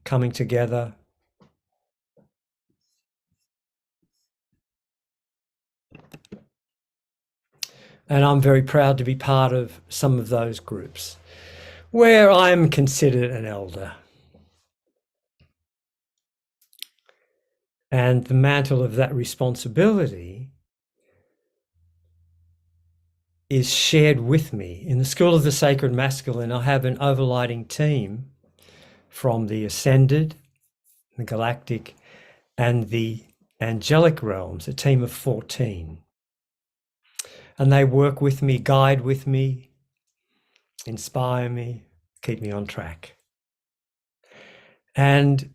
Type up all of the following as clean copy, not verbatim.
coming together. And I'm very proud to be part of some of those groups where I'm considered an elder. And the mantle of that responsibility is shared with me. In the School of the Sacred Masculine, I have an overlighting team from the Ascended, the Galactic, and the Angelic realms, a team of 14. And they work with me, guide with me, inspire me, keep me on track. And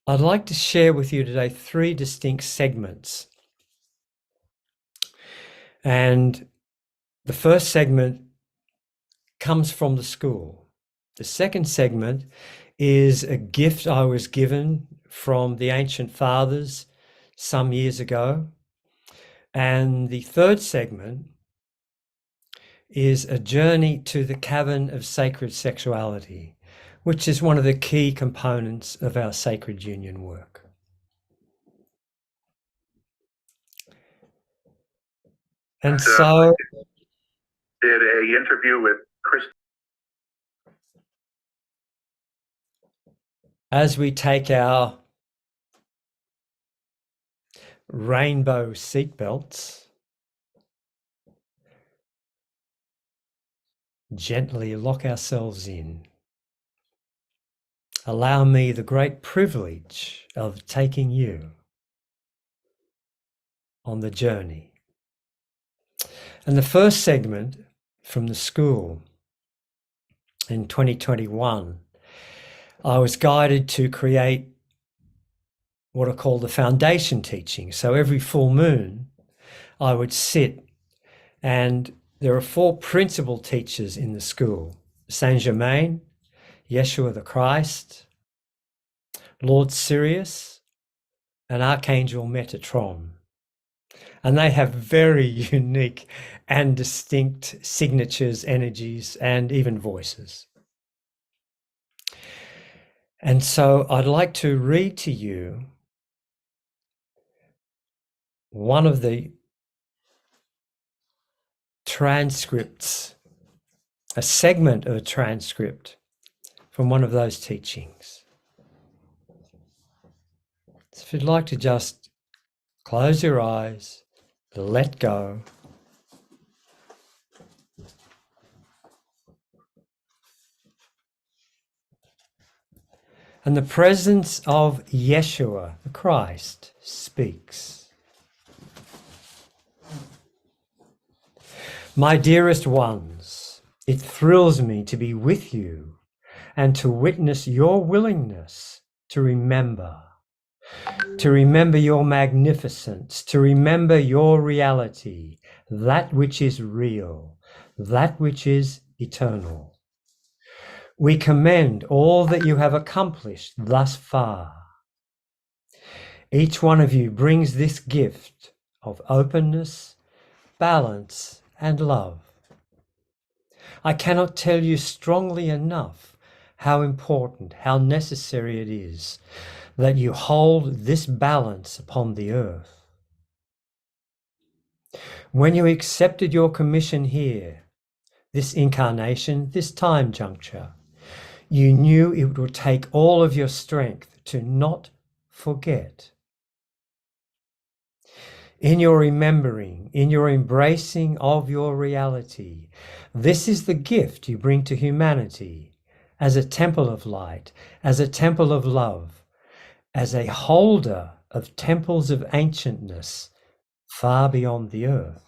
I'd like to share with you today 3 distinct segments. And the first segment comes from the school. The second segment is a gift I was given from the ancient fathers some years ago. And the third segment is a journey to the Cavern of Sacred Sexuality, which is one of the key components of our sacred union work. And so did an interview with Chris. As we take our rainbow seatbelts, gently lock ourselves in. Allow me the great privilege of taking you on the journey. And the first segment from the school in 2021, I was guided to create what are called the foundation teachings. So every full moon, I would sit, and there are 4 principal teachers in the school: Saint Germain, Yeshua the Christ, Lord Sirius, and Archangel Metatron. And they have very unique and distinct signatures, energies, and even voices. And so I'd like to read to you one of the transcripts, a segment of a transcript from one of those teachings. So if you'd like to just close your eyes, let go. And the presence of Yeshua, the Christ, speaks. My dearest ones, it thrills me to be with you and to witness your willingness to remember your magnificence, to remember your reality, that which is real, that which is eternal. We commend all that you have accomplished thus far. Each one of you brings this gift of openness, balance, and love. I cannot tell you strongly enough how important, how necessary it is that you hold this balance upon the earth. When you accepted your commission here, this incarnation, this time juncture, you knew it would take all of your strength to not forget. In your remembering, in your embracing of your reality, this is the gift you bring to humanity as a temple of light, as a temple of love, as a holder of temples of ancientness far beyond the earth.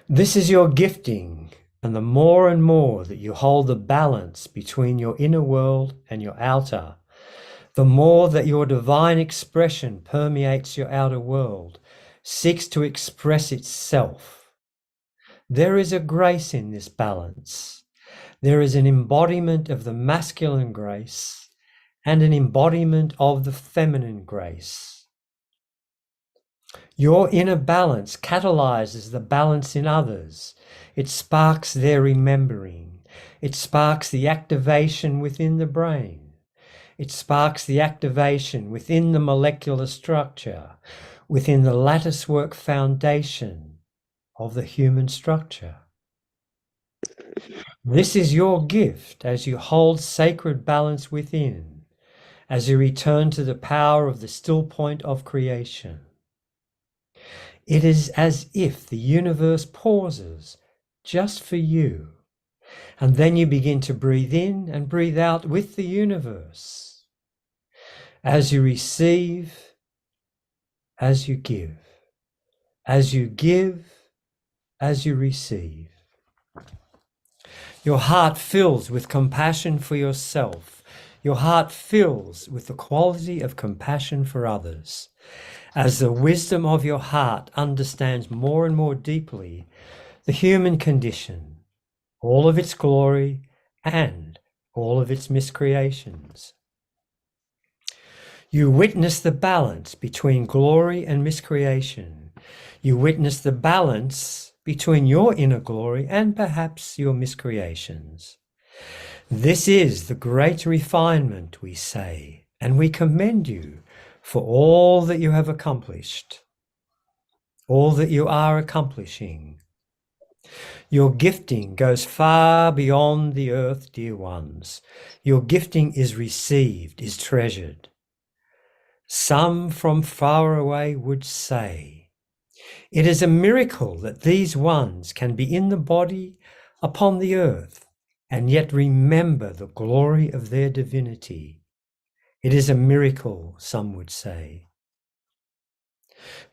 This is your gifting, and the more and more that you hold the balance between your inner world and your outer, the more that your divine expression permeates your outer world, seeks to express itself. There is a grace in this balance. There is an embodiment of the masculine grace and an embodiment of the feminine grace. Your inner balance catalyzes the balance in others. It sparks their remembering. It sparks the activation within the brain. It sparks the activation within the molecular structure, within the latticework foundation of the human structure. This is your gift as you hold sacred balance within, as you return to the power of the still point of creation. It is as if the universe pauses just for you, and then you begin to breathe in and breathe out with the universe. As you receive, as you give, as you give, as you receive. Your heart fills with compassion for yourself. Your heart fills with the quality of compassion for others. As the wisdom of your heart understands more and more deeply the human condition, all of its glory and all of its miscreations. You witness the balance between glory and miscreation. You witness the balance between your inner glory and perhaps your miscreations. This is the great refinement, we say, and we commend you for all that you have accomplished, all that you are accomplishing. Your gifting goes far beyond the earth, dear ones. Your gifting is received, is treasured. Some from far away would say, it is a miracle that these ones can be in the body upon the earth and yet remember the glory of their divinity. It is a miracle, some would say.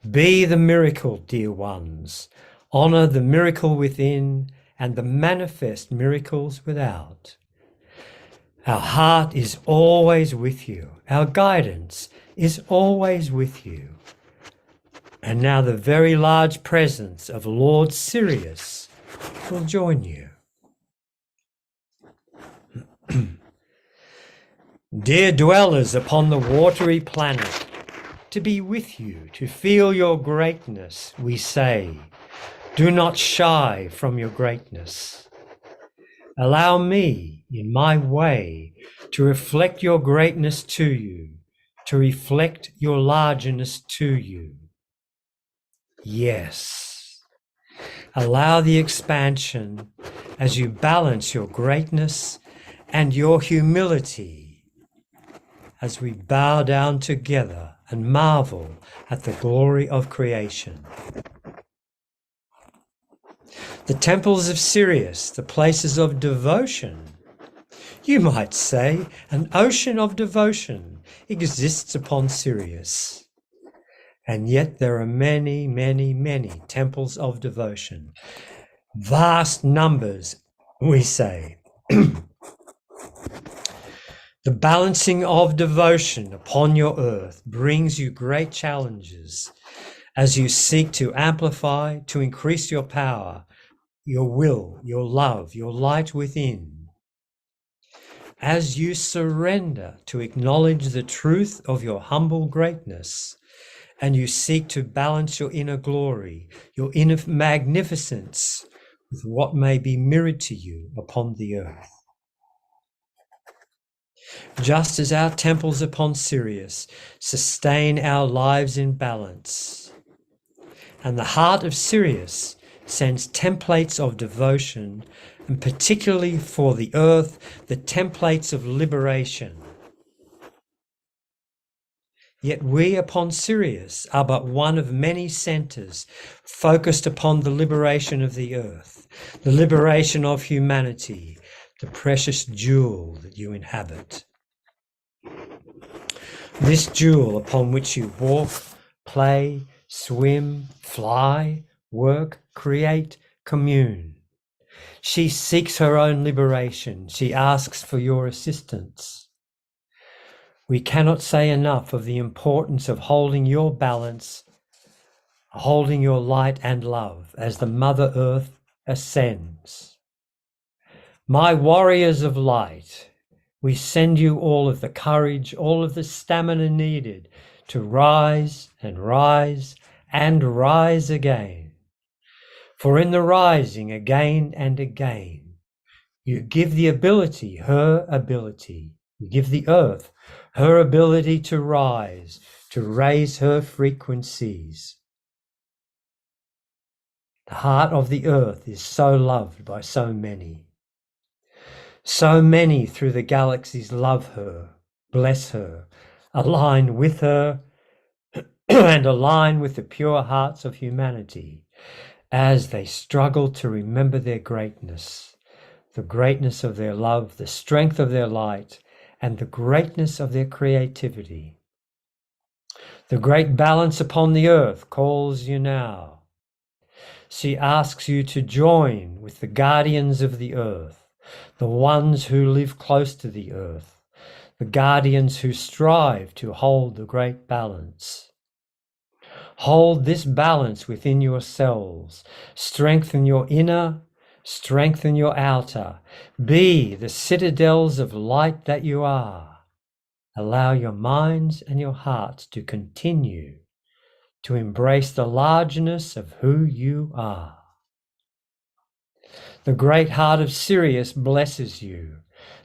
Be the miracle, dear ones. Honor the miracle within and the manifest miracles without. Our heart is always with you. Our guidance is always with you. And now the very large presence of Lord Sirius will join you. Dear dwellers upon the watery planet, to be with you, to feel your greatness, we say, do not shy from your greatness. Allow me, in my way, to reflect your greatness to you, to reflect your largeness to you. Yes. Allow the expansion as you balance your greatness and your humility as we bow down together and marvel at the glory of creation. The temples of Sirius, the places of devotion. You might say an ocean of devotion exists upon Sirius. And yet there are many, many, many temples of devotion. Vast numbers, we say. The balancing of devotion upon your earth brings you great challenges as you seek to amplify, to increase your power, your will, your love, your light within. As you surrender to acknowledge the truth of your humble greatness, and you seek to balance your inner glory, your inner magnificence with what may be mirrored to you upon the earth. Just as our temples upon Sirius sustain our lives in balance, and the heart of Sirius sends templates of devotion, and particularly for the earth, the templates of liberation. Yet we upon Sirius are but one of many centers focused upon the liberation of the earth, the liberation of humanity, the precious jewel that you inhabit. This jewel upon which you walk, play, swim, fly, work, create, commune. She seeks her own liberation. She asks for your assistance. We cannot say enough of the importance of holding your balance, holding your light and love as the Mother Earth ascends. My warriors of light, we send you all of the courage, all of the stamina needed to rise and rise and rise again. For in the rising again and again, you give the ability, her ability. You give the earth her ability to rise, to raise her frequencies. The heart of the earth is so loved by so many. So many through the galaxies love her, bless her, align with her, and align with the pure hearts of humanity as they struggle to remember their greatness, the greatness of their love, the strength of their light, and the greatness of their creativity. The great balance upon the earth calls you now. She asks you to join with the guardians of the earth, the ones who live close to the earth, the guardians who strive to hold the great balance. Hold this balance within yourselves. Strengthen your inner, strengthen your outer. Be the citadels of light that you are. Allow your minds and your hearts to continue to embrace the largeness of who you are. The great heart of Sirius blesses you.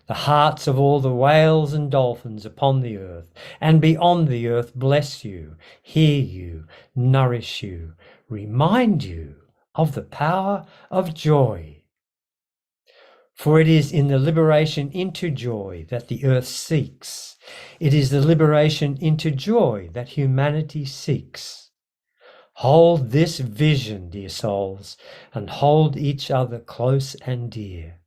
The hearts of all the whales and dolphins upon the earth and beyond the earth bless you, hear you, nourish you, remind you of the power of joy. For it is in the liberation into joy that the earth seeks. It is the liberation into joy that humanity seeks. Hold this vision, dear souls, and hold each other close and dear.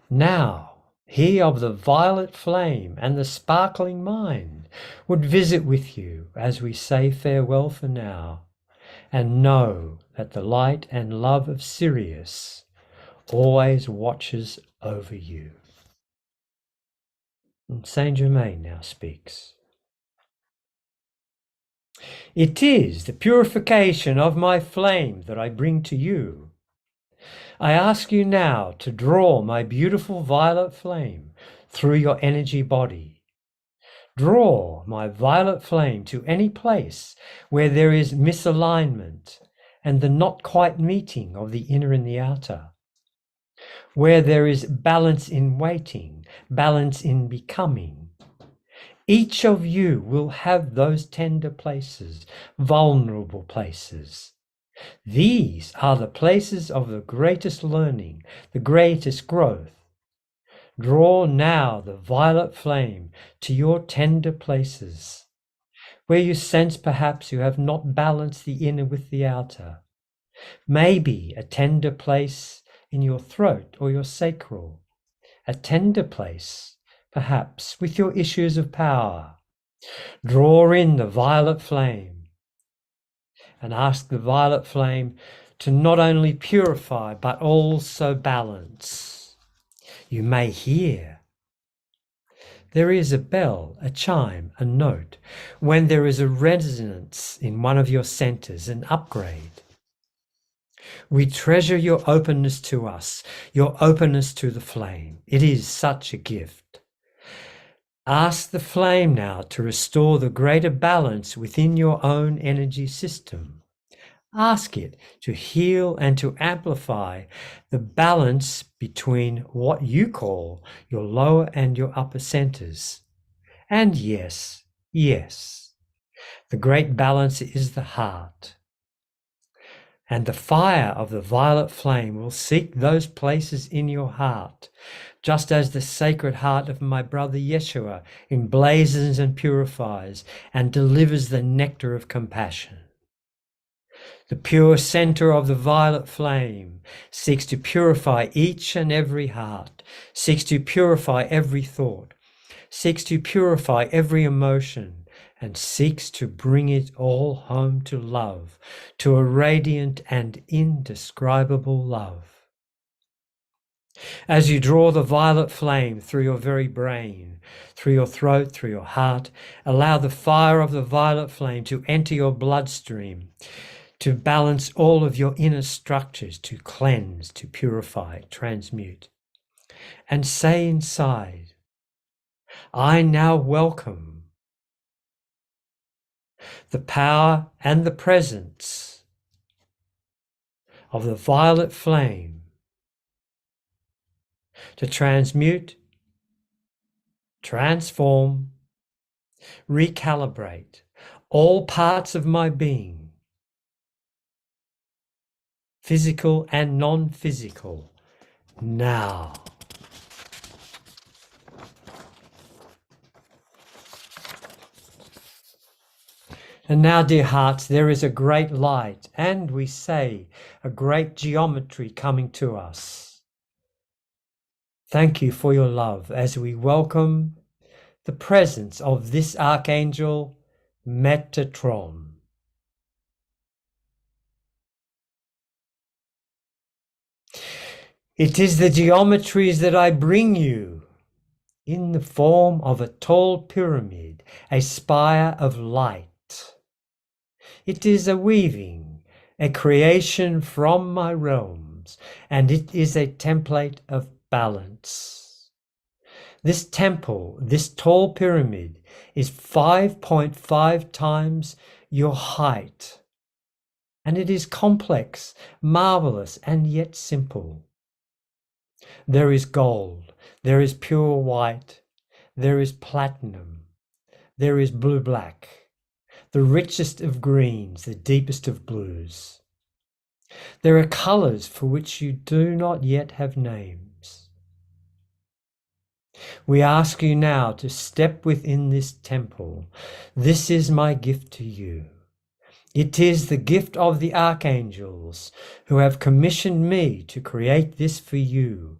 Now, he of the violet flame and the sparkling mind would visit with you as we say farewell for now, and know that the light and love of Sirius always watches over you. And Saint Germain now speaks. It is the purification of my flame that I bring to you. I ask you now to draw my beautiful violet flame through your energy body. Draw my violet flame to any place where there is misalignment and the not quite meeting of the inner and the outer, where there is balance in waiting, balance in becoming. Each of you will have those tender places, vulnerable places. These are the places of the greatest learning, the greatest growth. Draw now the violet flame to your tender places, where you sense perhaps you have not balanced the inner with the outer. Maybe a tender place in your throat or your sacral, a tender place, perhaps, with your issues of power. Draw in the violet flame and ask the violet flame to not only purify but also balance. You may hear. There is a bell, a chime, a note, when there is a resonance in one of your centers, an upgrade. We treasure your openness to us, your openness to the flame. It is such a gift. Ask the flame now to restore the greater balance within your own energy system. Ask it to heal and to amplify the balance between what you call your lower and your upper centers. And yes, the great balance is the heart. And the fire of the violet flame will seek those places in your heart, just as the sacred heart of my brother Yeshua emblazons and purifies and delivers the nectar of compassion. The pure center of the violet flame seeks to purify each and every heart, seeks to purify every thought, seeks to purify every emotion, and seeks to bring it all home to love, to a radiant and indescribable love. As you draw the violet flame through your very brain, through your throat, through your heart, allow the fire of the violet flame to enter your bloodstream, to balance all of your inner structures, to cleanse, to purify, transmute. And say inside, I now welcome the power and the presence of the violet flame to transmute, transform, recalibrate all parts of my being, physical and non-physical, now. And now, dear hearts, there is a great light, and we say a great geometry coming to us. Thank you for your love as we welcome the presence of this Archangel, Metatron. It is the geometries that I bring you in the form of a tall pyramid, a spire of light. It is a weaving, a creation from my realms, and it is a template of balance. This temple, this tall pyramid, is 5.5 times your height, and it is complex, marvelous, and yet simple. There is gold, there is pure white, there is platinum, there is blue-black, the richest of greens, the deepest of blues. There are colors for which you do not yet have names. We ask you now to step within this temple. This is my gift to you. It is the gift of the archangels who have commissioned me to create this for you,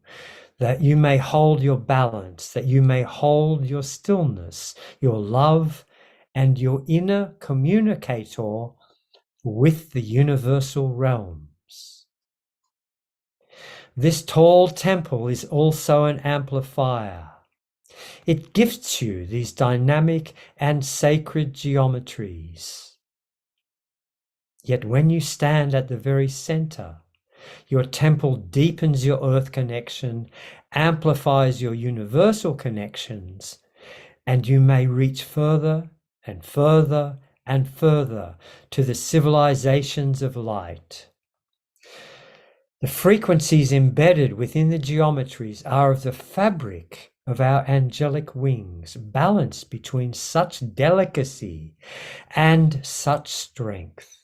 that you may hold your balance, that you may hold your stillness, your love, and your inner communicator with the universal realms. This tall temple is also an amplifier. It gifts you these dynamic and sacred geometries. Yet when you stand at the very center, your temple deepens your earth connection, amplifies your universal connections, and you may reach further and further and further to the civilizations of light. The frequencies embedded within the geometries are of the fabric of our angelic wings, balanced between such delicacy and such strength.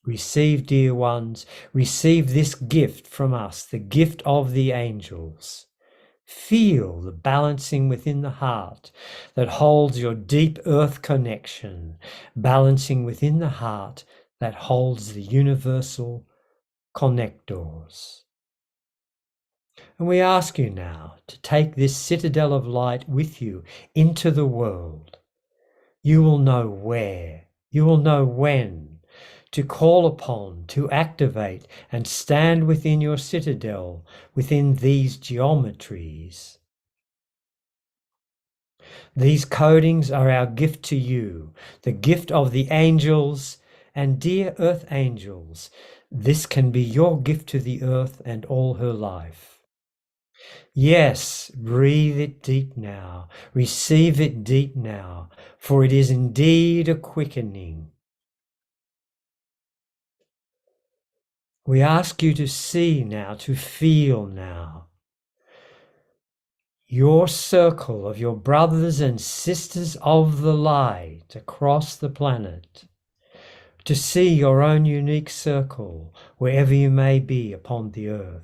Receive, dear ones, receive this gift from us, the gift of the angels. Feel the balancing within the heart that holds your deep earth connection, balancing within the heart that holds the universal connectors. And we ask you now to take this citadel of light with you into the world. You will know where, you will know when, to call upon, to activate, and stand within your citadel, within these geometries. These codings are our gift to you, the gift of the angels, and dear earth angels, this can be your gift to the earth and all her life. Yes, breathe it deep now, receive it deep now, for it is indeed a quickening. We ask you to see now, to feel now. Your circle of your brothers and sisters of the light across the planet. To see your own unique circle wherever you may be upon the earth.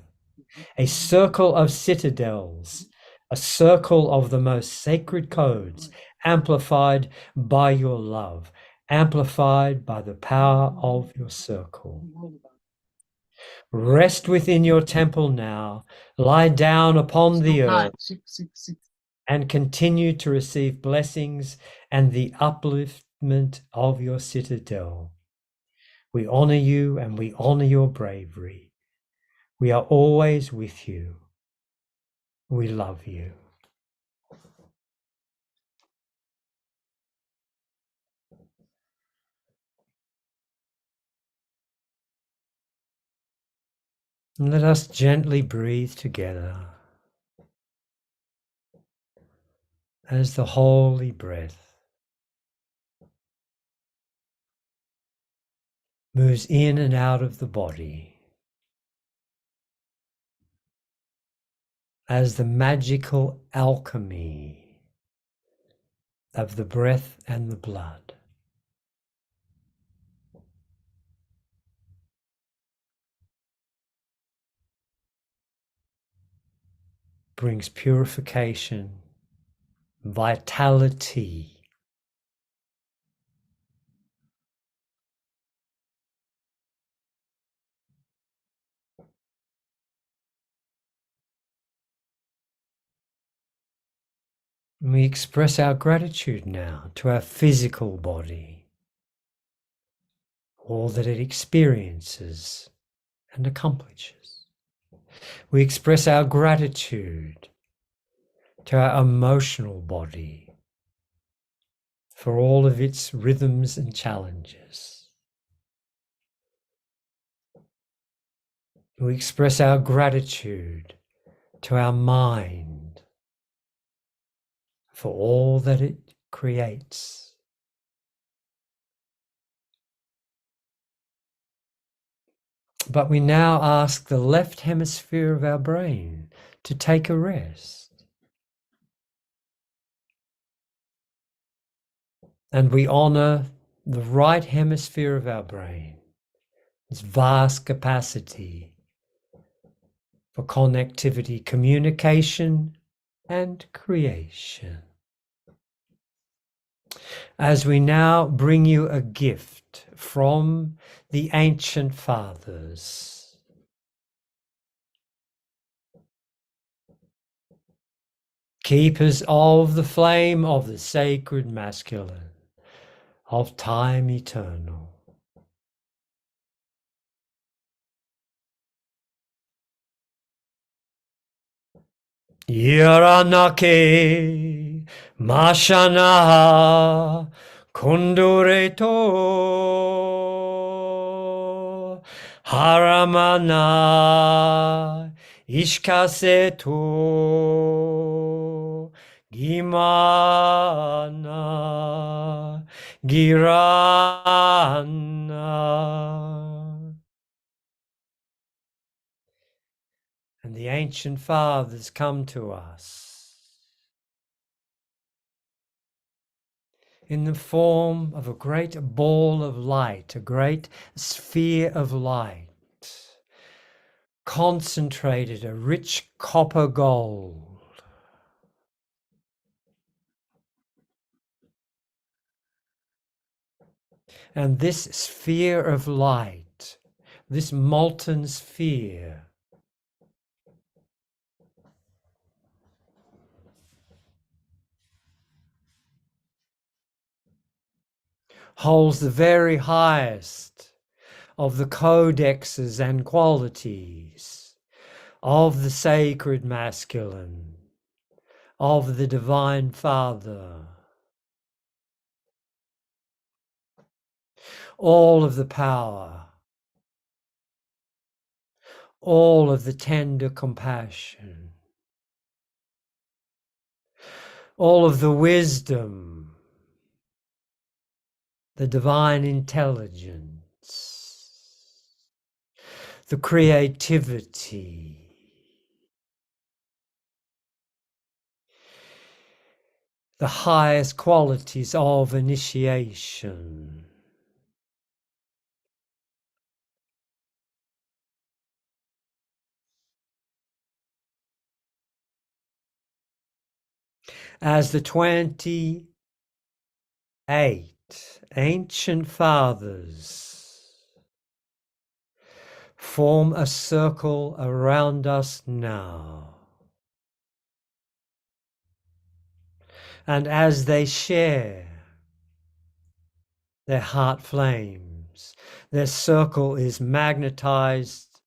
A circle of citadels, a circle of the most sacred codes, amplified by your love, amplified by the power of your circle. Rest within your temple now, lie down upon the earth, and continue to receive blessings and the upliftment of your citadel. We honor you and we honor your bravery. We are always with you. We love you. And let us gently breathe together as the holy breath moves in and out of the body as the magical alchemy of the breath and the blood brings purification, vitality, and we express our gratitude now to our physical body, all that it experiences and accomplishes. We express our gratitude to our emotional body for all of its rhythms and challenges. We express our gratitude to our mind for all that it creates. But we now ask the left hemisphere of our brain to take a rest. And we honor the right hemisphere of our brain, its vast capacity for connectivity, communication, and creation. As we now bring you a gift from the ancient fathers, keepers of the flame of the sacred masculine, of time eternal. Yaranake Mashana Kondoreto Haramana Ishkaseto Gimana Girana. And the ancient fathers come to us in the form of a great ball of light, a great sphere of light, concentrated, a rich copper gold. And this sphere of light, this molten sphere, holds the very highest of the codexes and qualities of the sacred masculine, of the Divine Father. All of the power, all of the tender compassion, all of the wisdom, the divine intelligence, the creativity, the highest qualities of initiation. As the 28 ancient fathers form a circle around us now, and as they share their heart flames, their circle is magnetized,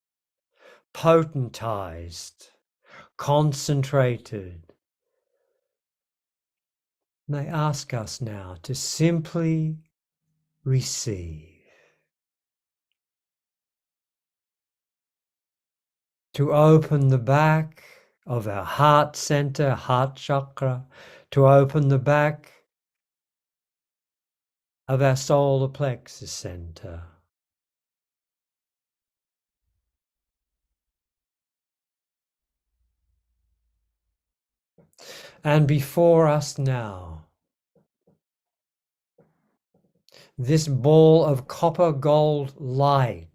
potentized, concentrated. They ask us now to simply receive, to open the back of our heart center, heart chakra, to open the back of our solar plexus center, And before us now, this ball of copper gold light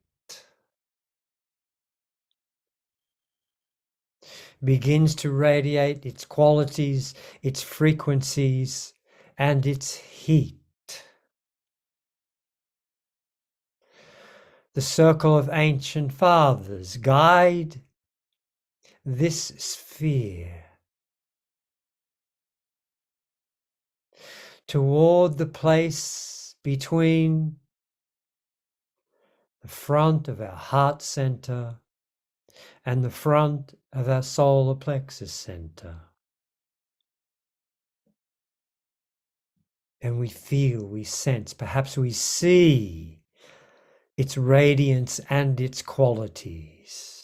begins to radiate its qualities, its frequencies, and its heat. The circle of ancient fathers guide this sphere toward the place between the front of our heart center and the front of our solar plexus center. And we feel, we sense, perhaps we see its radiance and its qualities.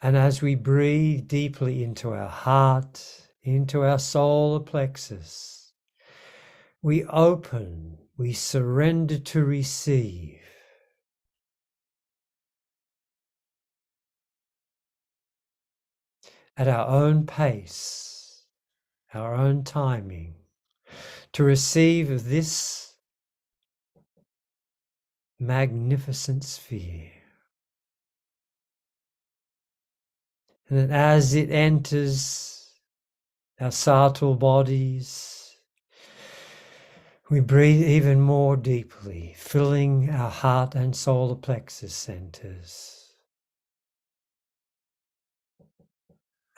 And as we breathe deeply into our heart, into our solar plexus, we open, we surrender to receive. At our own pace, our own timing, to receive this magnificent sphere. And then as it enters our subtle bodies, we breathe even more deeply, filling our heart and solar plexus centers.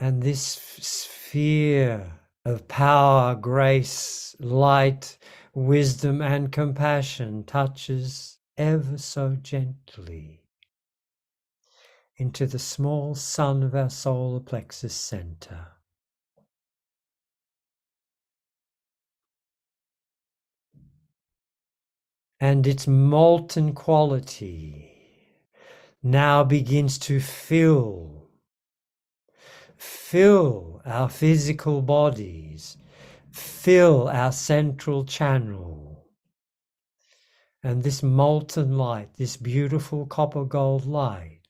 And this sphere of power, grace, light, wisdom, and compassion touches ever so gently into the small sun of our solar plexus center. And its molten quality now begins to fill our physical bodies, fill our central channel. And this molten light, this beautiful copper gold light,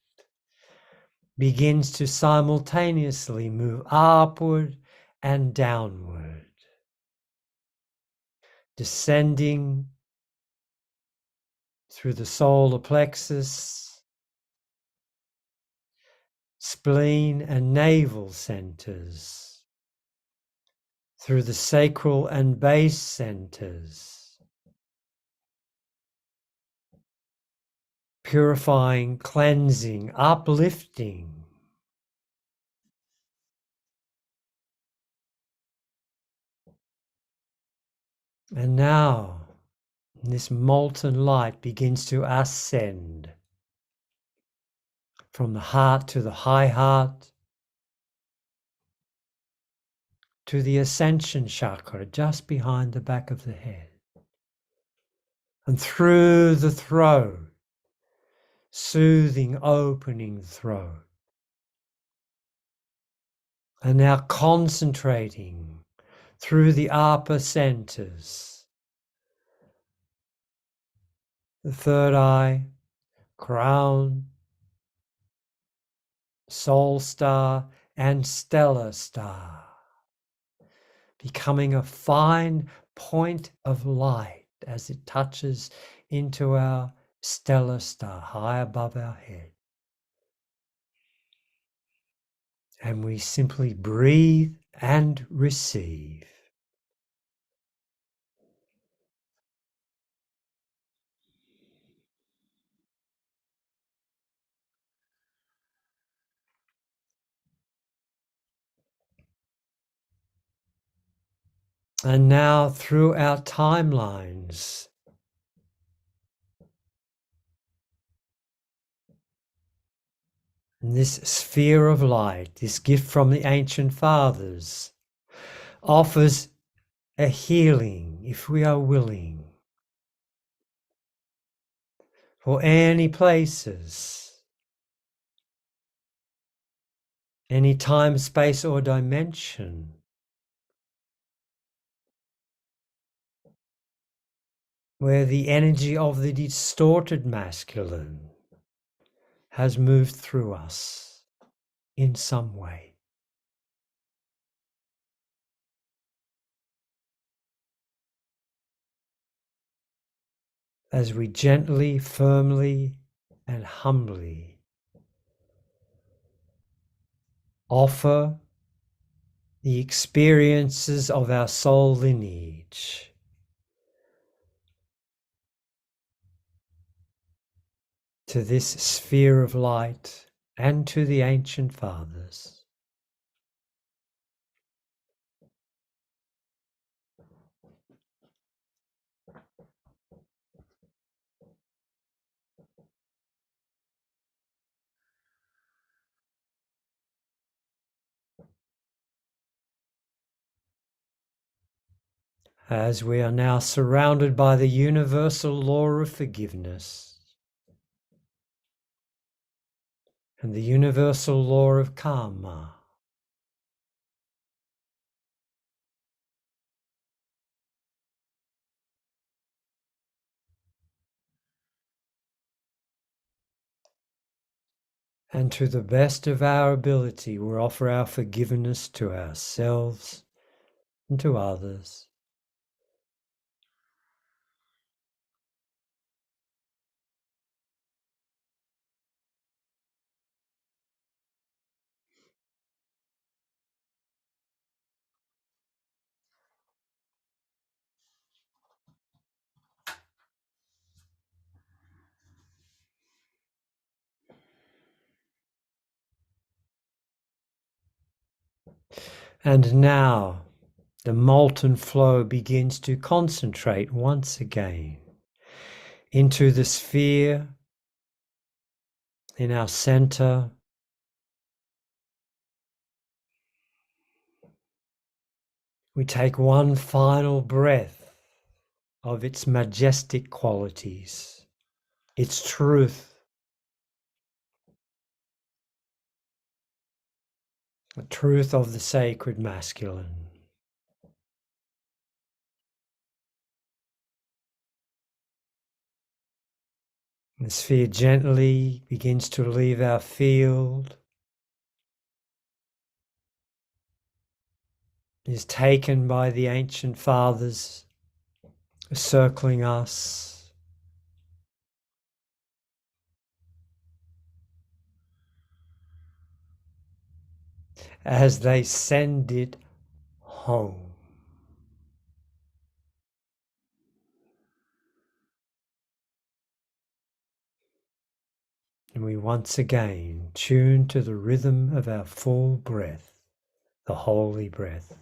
begins to simultaneously move upward and downward, descending through the solar plexus, spleen and navel centers, through the sacral and base centers, purifying, cleansing, uplifting. And now this molten light begins to ascend from the heart to the high heart, to the Ascension chakra just behind the back of the head, and through the throat, soothing, opening the throat. And now concentrating through the upper centers, the third eye, crown, soul star, and stellar star, becoming a fine point of light as it touches into our stellar star high above our head. And we simply breathe and receive. And now through our timelines, this sphere of light, this gift from the ancient fathers, offers a healing, if we are willing, for any places, any time, space, or dimension where the energy of the distorted masculine has moved through us in some way. as we gently, firmly, and humbly offer the experiences of our soul lineage to this sphere of light and to the ancient fathers. As we are now surrounded by the universal law of forgiveness and the universal law of karma, and to the best of our ability, we offer our forgiveness to ourselves and to others. And now the molten flow begins to concentrate once again into the sphere in our center. We take one final breath of its majestic qualities, its truth, the truth of the sacred masculine. The sphere gently begins to leave our field, is taken by the ancient fathers circling us, as they send it home. And we once again tune to the rhythm of our full breath, the holy breath.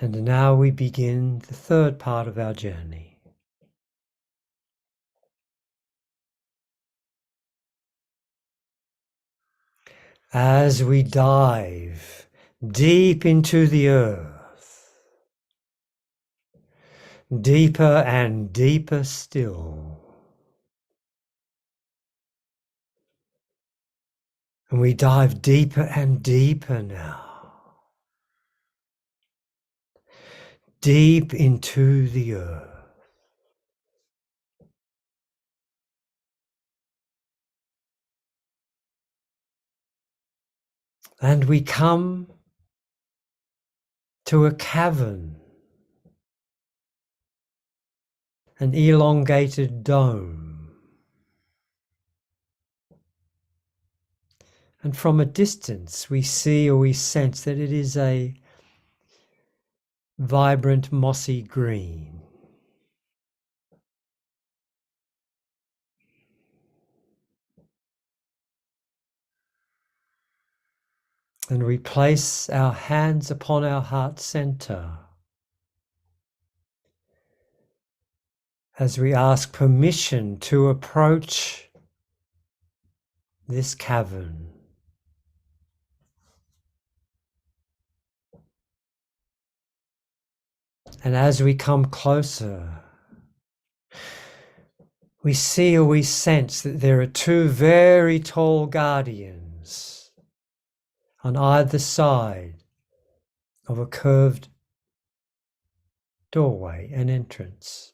And now we begin the third part of our journey. As we dive deep into the earth, deeper and deeper still, and we dive deeper and deeper now, deep into the earth. And we come to a cavern, an elongated dome. And from a distance, we see or we sense that it is a vibrant mossy green. And we place our hands upon our heart center as we ask permission to approach this cavern. And as we come closer, we see or we sense that there are two very tall guardians on either side of a curved doorway and entrance.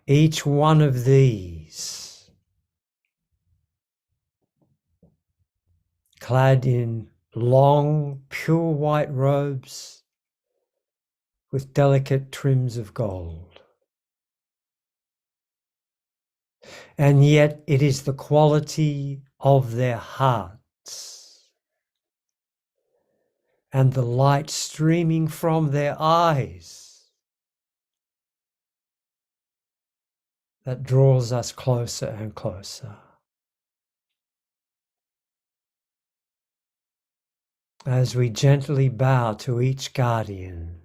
Each one of these clad in long, pure white robes with delicate trims of gold. And yet it is the quality of their hearts and the light streaming from their eyes that draws us closer and closer. As we gently bow to each guardian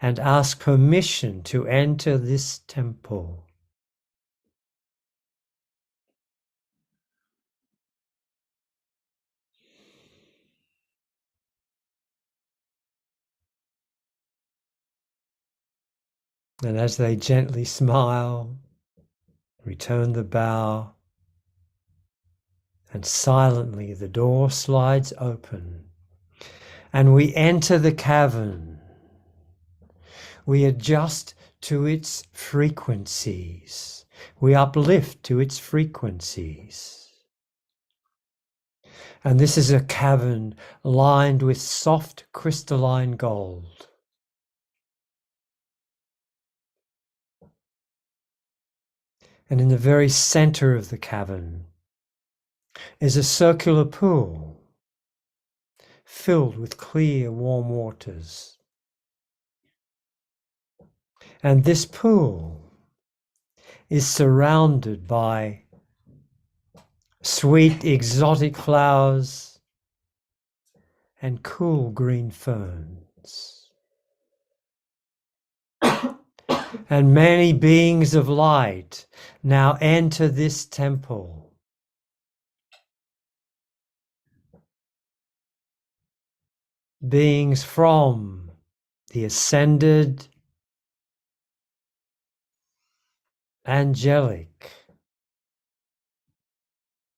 and ask permission to enter this temple. And as they gently smile, return the bow, and silently the door slides open, and we enter the cavern. We adjust to its frequencies. We uplift to its frequencies. And this is a cavern lined with soft crystalline gold. And in the very center of the cavern is a circular pool filled with clear, warm waters. And this pool is surrounded by sweet, exotic flowers and cool green ferns. And many beings of light now enter this temple. Beings from the ascended, angelic,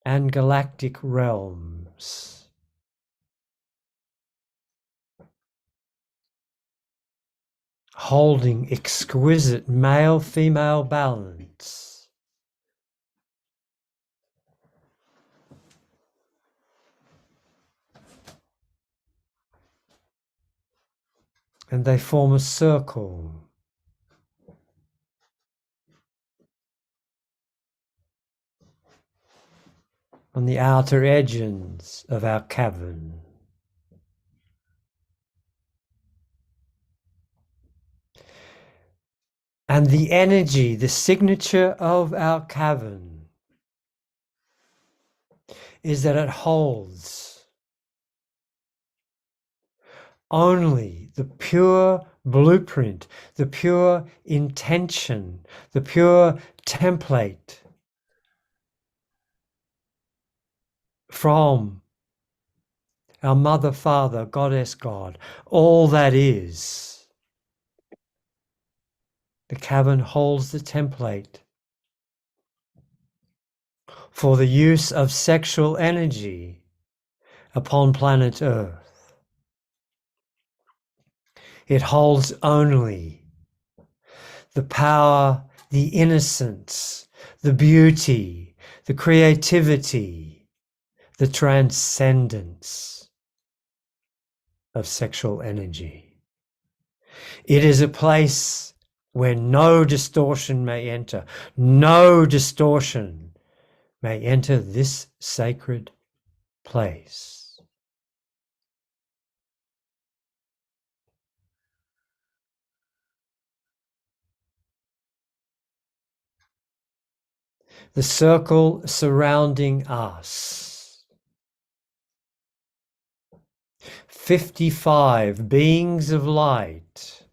and galactic realms. Holding exquisite male-female balance. And they form a circle. On the outer edges of our cavern. And the energy, the signature of our cavern, is that it holds only the pure blueprint, the pure intention, the pure template from our Mother, Father, Goddess, God, all that is. The cavern holds the template for the use of sexual energy upon planet Earth. It holds only the power, the innocence, the beauty, the creativity, the transcendence of sexual energy. It is a place where no distortion may enter. No distortion may enter this sacred place. The circle surrounding us. 55 beings of light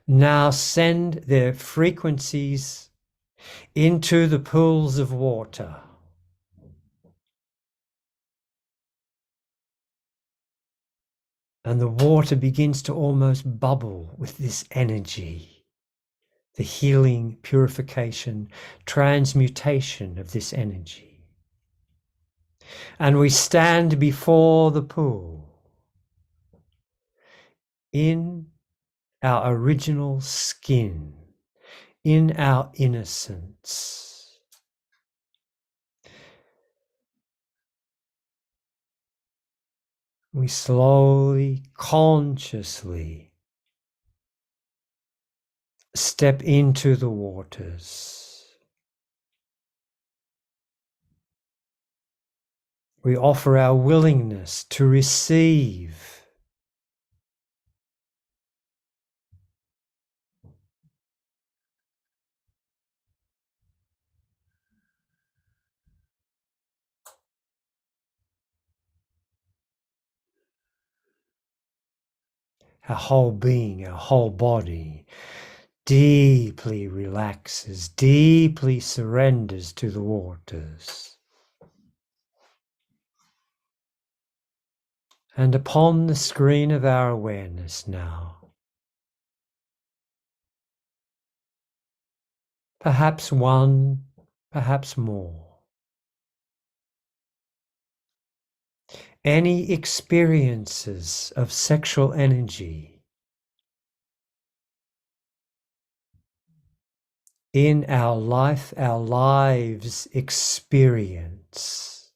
now send their frequencies into the pools of water. And the water begins to almost bubble with this energy, the healing, purification, transmutation of this energy. And we stand before the pool in our original skin, in our innocence. We slowly, consciously step into the waters. We offer our willingness to receive. Our whole being, our whole body deeply relaxes, deeply surrenders to the waters. And upon the screen of our awareness now, perhaps one, perhaps more, any experiences of sexual energy in our life, our lives experience,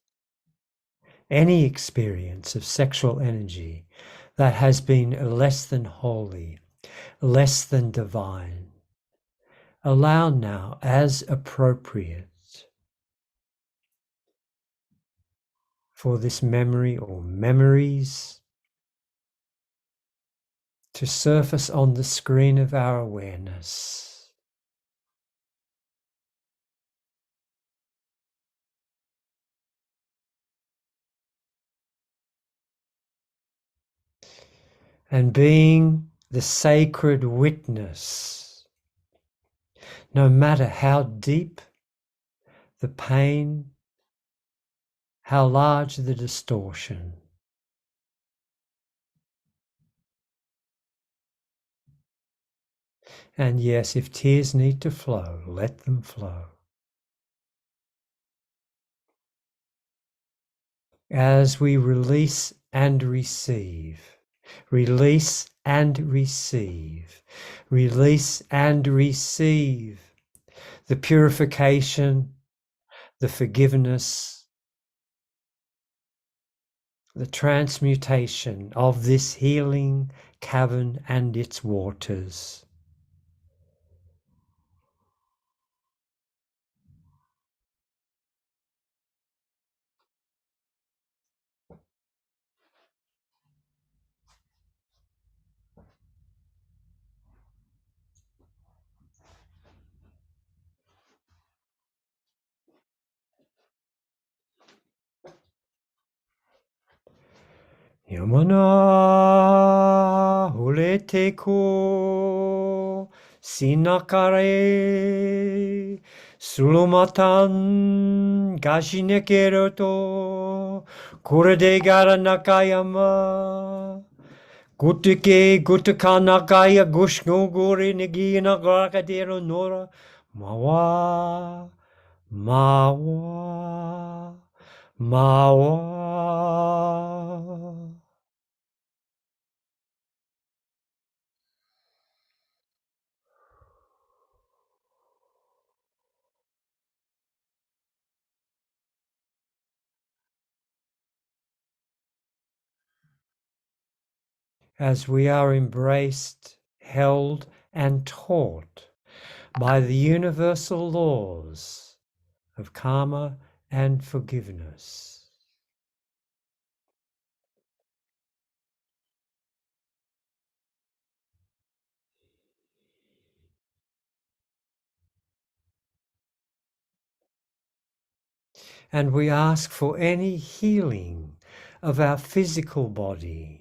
any experience of sexual energy that has been less than holy, less than divine, allow now as appropriate for this memory or memories to surface on the screen of our awareness. And being the sacred witness, no matter how deep the pain, how large the distortion, and yes, if tears need to flow, let them flow. As we release and receive, release and receive, release and receive the purification, the forgiveness, the transmutation of this healing cavern and its waters. Yamana hulete ko sinakare sulumatan gashinekeru to kurede gara nakayama gutike gutaka nakaya gushguri nigi nagarakadero nora mawa mawa mawa. As we are embraced, held, and taught by the universal laws of karma and forgiveness. And we ask for any healing of our physical body,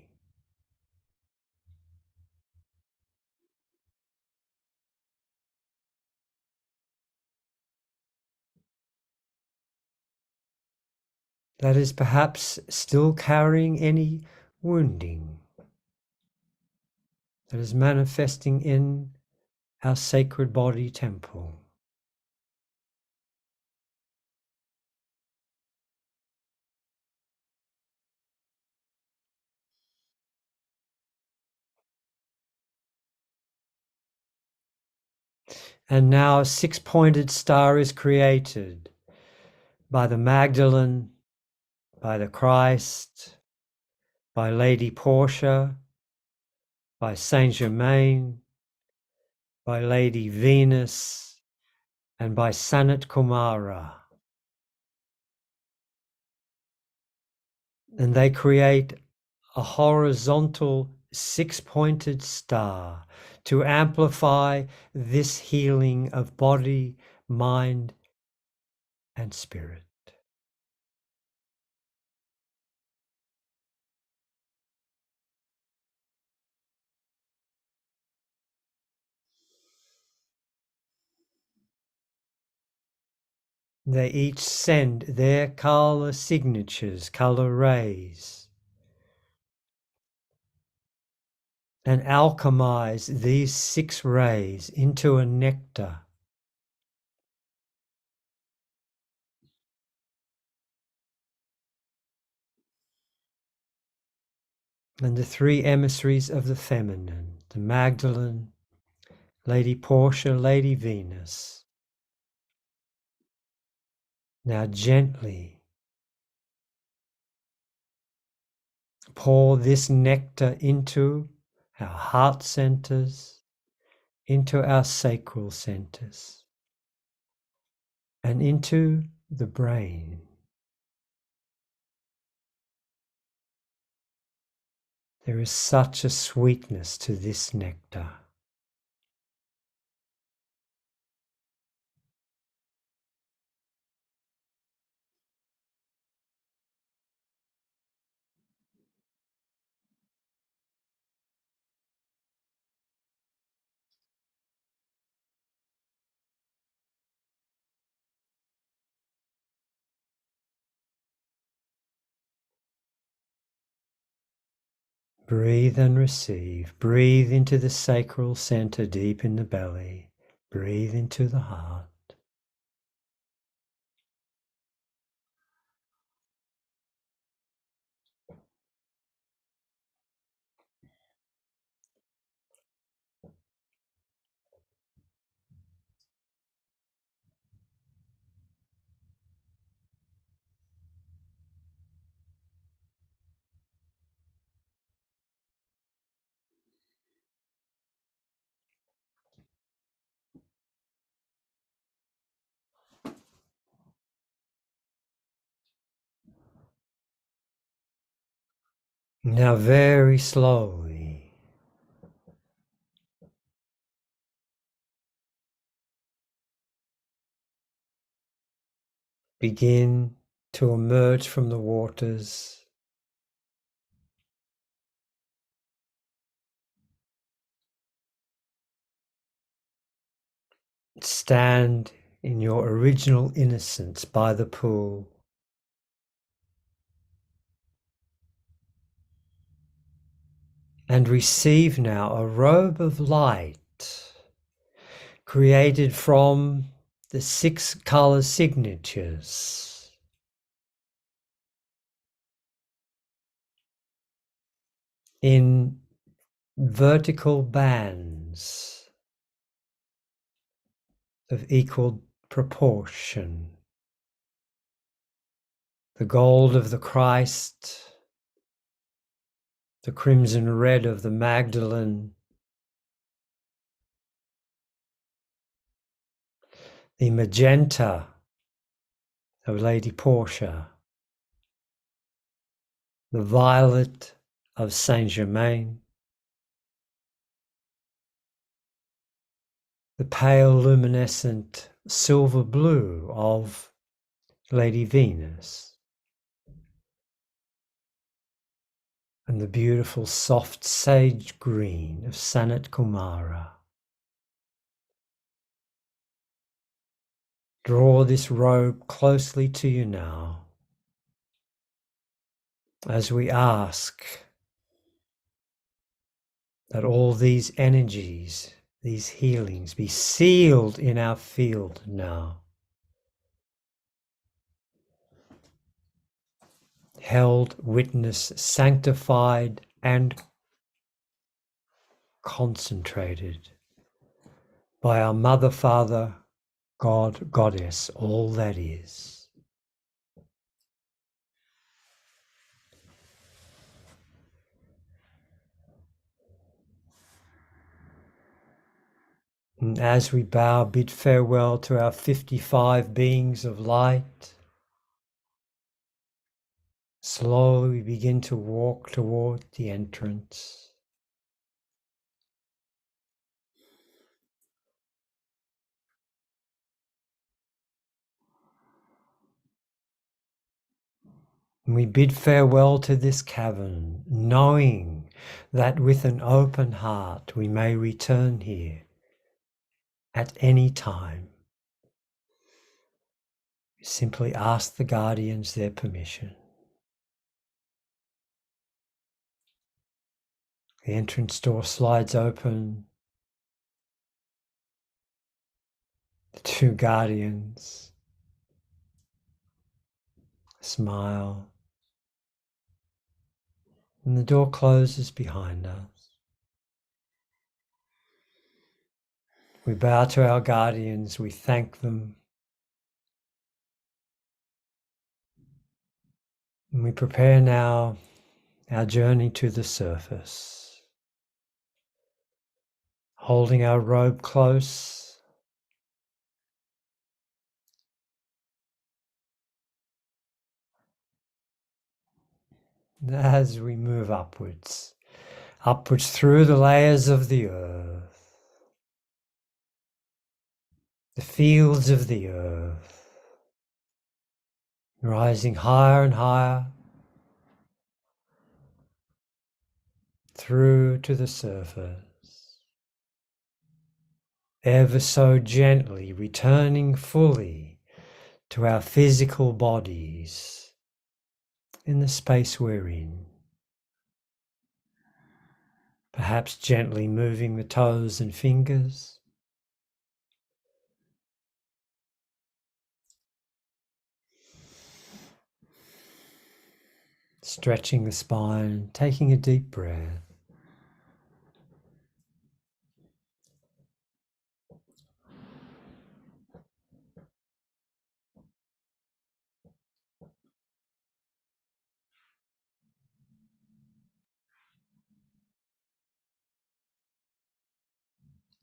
that is perhaps still carrying any wounding that is manifesting in our sacred body temple. And now a six-pointed star is created by the Magdalene, by the Christ, by Lady Portia, by Saint Germain, by Lady Venus, and by Sanat Kumara. And they create a horizontal six-pointed star to amplify this healing of body, mind, and spirit. They each send their color signatures, color rays, and alchemize these six rays into a nectar. And the three emissaries of the feminine, the Magdalene, Lady Portia, Lady Venus, now gently pour this nectar into our heart centers, into our sacral centers, and into the brain. There is such a sweetness to this nectar. Breathe and receive. Breathe into the sacral center deep in the belly. Breathe into the heart. Now very slowly begin to emerge from the waters. Stand in your original innocence by the pool. And receive now a robe of light created from the six color signatures. In vertical bands of equal proportion. The gold of the Christ, the crimson red of the Magdalene, the magenta of Lady Portia, the violet of Saint Germain, the pale luminescent silver blue of Lady Venus, and the beautiful soft sage green of Sanat Kumara. Draw this robe closely to you now as we ask that all these energies these healings be sealed in our field now. Held, witnessed, sanctified, and concentrated by our Mother, Father, God, Goddess, all that is. And as we bow, bid farewell to our 55 beings of light. Slowly we begin to walk toward the entrance. And we bid farewell to this cavern, knowing that with an open heart we may return here at any time. Simply ask the guardians their permission. The entrance door slides open. The two guardians smile, and the door closes behind us. We bow to our guardians, we thank them, and we prepare now our journey to the surface, holding our robe close, as we move upwards through the layers of the earth, the fields of the earth, rising higher and higher through to the surface, ever so gently returning fully to our physical bodies in the space we're in. Perhaps gently moving the toes and fingers. Stretching the spine, taking a deep breath.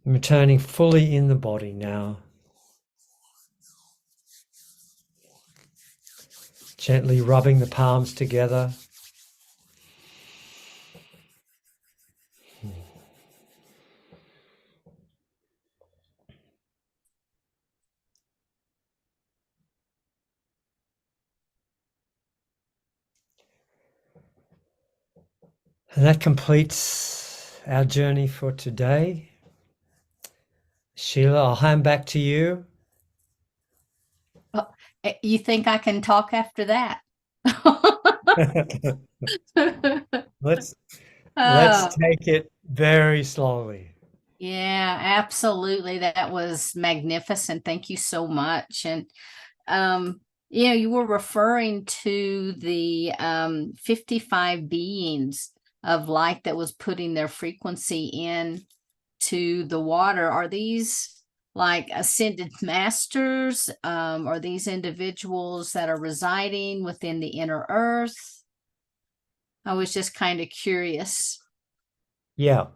I'm returning fully in the body now. Gently rubbing the palms together. And that completes our journey for today. Sheila, I'll hand back to you. Oh, you think I can talk after that? Let's Oh, take it very slowly. yeah, absolutely. That was magnificent. Thank you so much. And you were referring to the 55 beings of light that was putting their frequency in to the water. Are these like ascended masters? Are these individuals that are residing within the inner earth? I was just kind of curious. Yeah.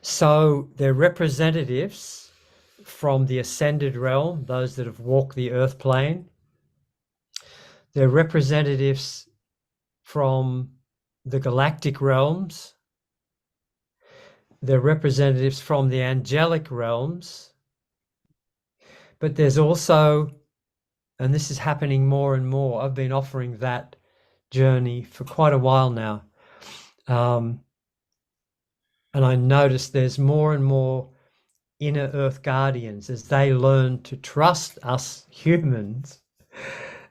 So they're representatives from the ascended realm, those that have walked the earth plane. They're representatives from the galactic realms. They're representatives from the angelic realms. But there's also, and this is happening more and more, I've been offering that journey for quite a while now. And I notice there's more and more inner earth guardians as they learn to trust us humans,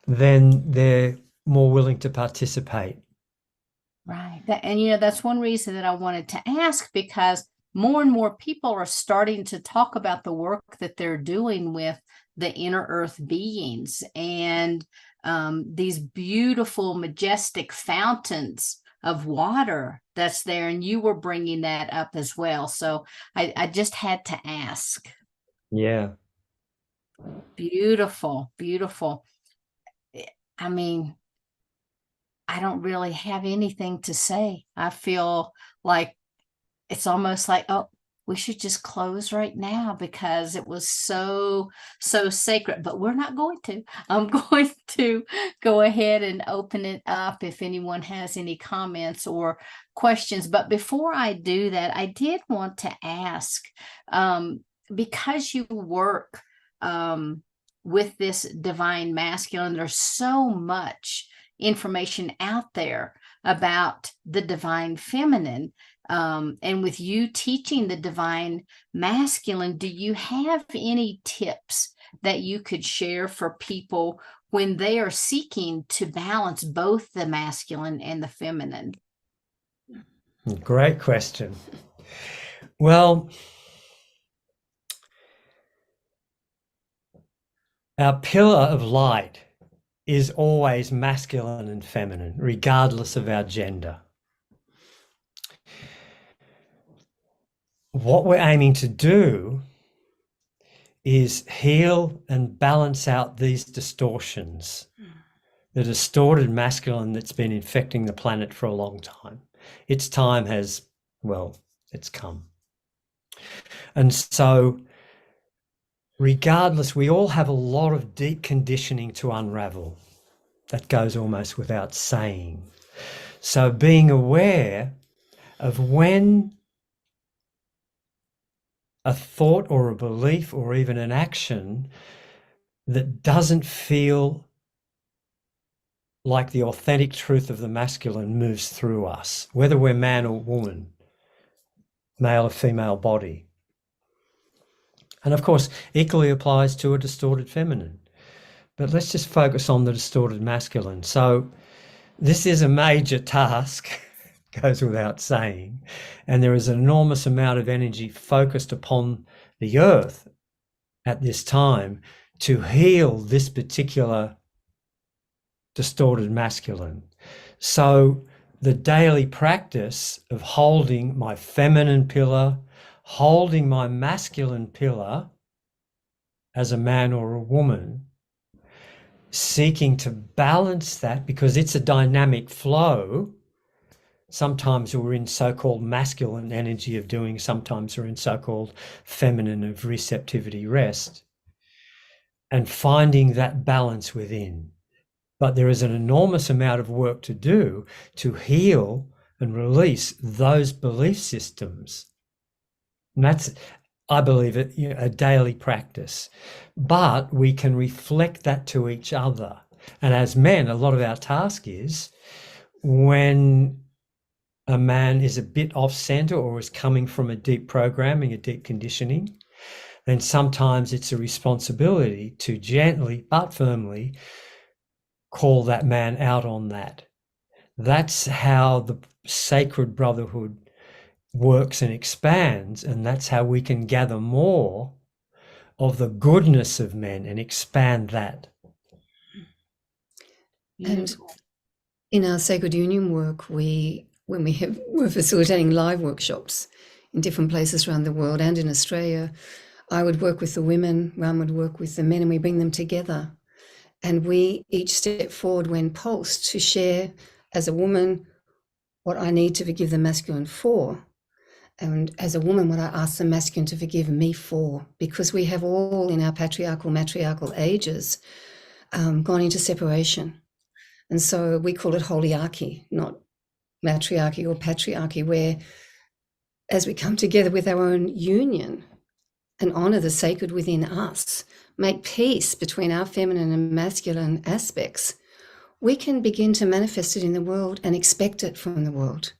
then they're more willing to participate. Right. And that's one reason that I wanted to ask, because more and more people are starting to talk about the work that they're doing with the inner earth beings and these beautiful, majestic fountains of water that's there. And you were bringing that up as well. So I just had to ask. Yeah. Beautiful, beautiful. I mean, I don't really have anything to say. I feel like it's almost like, oh, we should just close right now because it was so sacred, but we're not going to. I'm going to go ahead and open it up if anyone has any comments or questions. But before I do that, I did want to ask, because you work with this divine masculine, there's so much information out there about the divine feminine. And with you teaching the divine masculine, do you have any tips that you could share for people when they are seeking to balance both the masculine and the feminine? Great question. Well, our pillar of light is always masculine and feminine, regardless of our gender. What we're aiming to do is heal and balance out these distortions, the distorted masculine that's been infecting the planet for a long time. Its time has, well, it's come. And so, regardless, we all have a lot of deep conditioning to unravel. That goes almost without saying. So being aware of when a thought or a belief or even an action that doesn't feel like the authentic truth of the masculine moves through us, whether we're man or woman, male or female body. And of course, equally applies to a distorted feminine. But let's just focus on the distorted masculine. So this is a major task, goes without saying, and there is an enormous amount of energy focused upon the earth at this time to heal this particular distorted masculine. So the daily practice of holding my feminine pillar, holding my masculine pillar as a man or a woman, seeking to balance that because it's a dynamic flow. Sometimes we're in so-called masculine energy of doing, sometimes we're in so-called feminine of receptivity, rest, and finding that balance within. But there is an enormous amount of work to do to heal and release those belief systems. And that's, I believe, a daily practice. But we can reflect that to each other. And as men, a lot of our task is when a man is a bit off center or is coming from a deep programming, a deep conditioning, then sometimes it's a responsibility to gently but firmly call that man out on that. That's how the sacred brotherhood works and expands, and that's how we can gather more of the goodness of men and expand that. And in our Sacred Union work, we're facilitating live workshops in different places around the world and in Australia. I would work with the women, Ram would work with the men, and we bring them together. And we each step forward when pulsed to share as a woman what I need to forgive the masculine for. And as a woman, what I ask the masculine to forgive me for, because we have all in our patriarchal, matriarchal ages gone into separation. And so we call it holyarchy, not matriarchy or patriarchy, where as we come together with our own union and honor the sacred within us, make peace between our feminine and masculine aspects, we can begin to manifest it in the world and expect it from the world.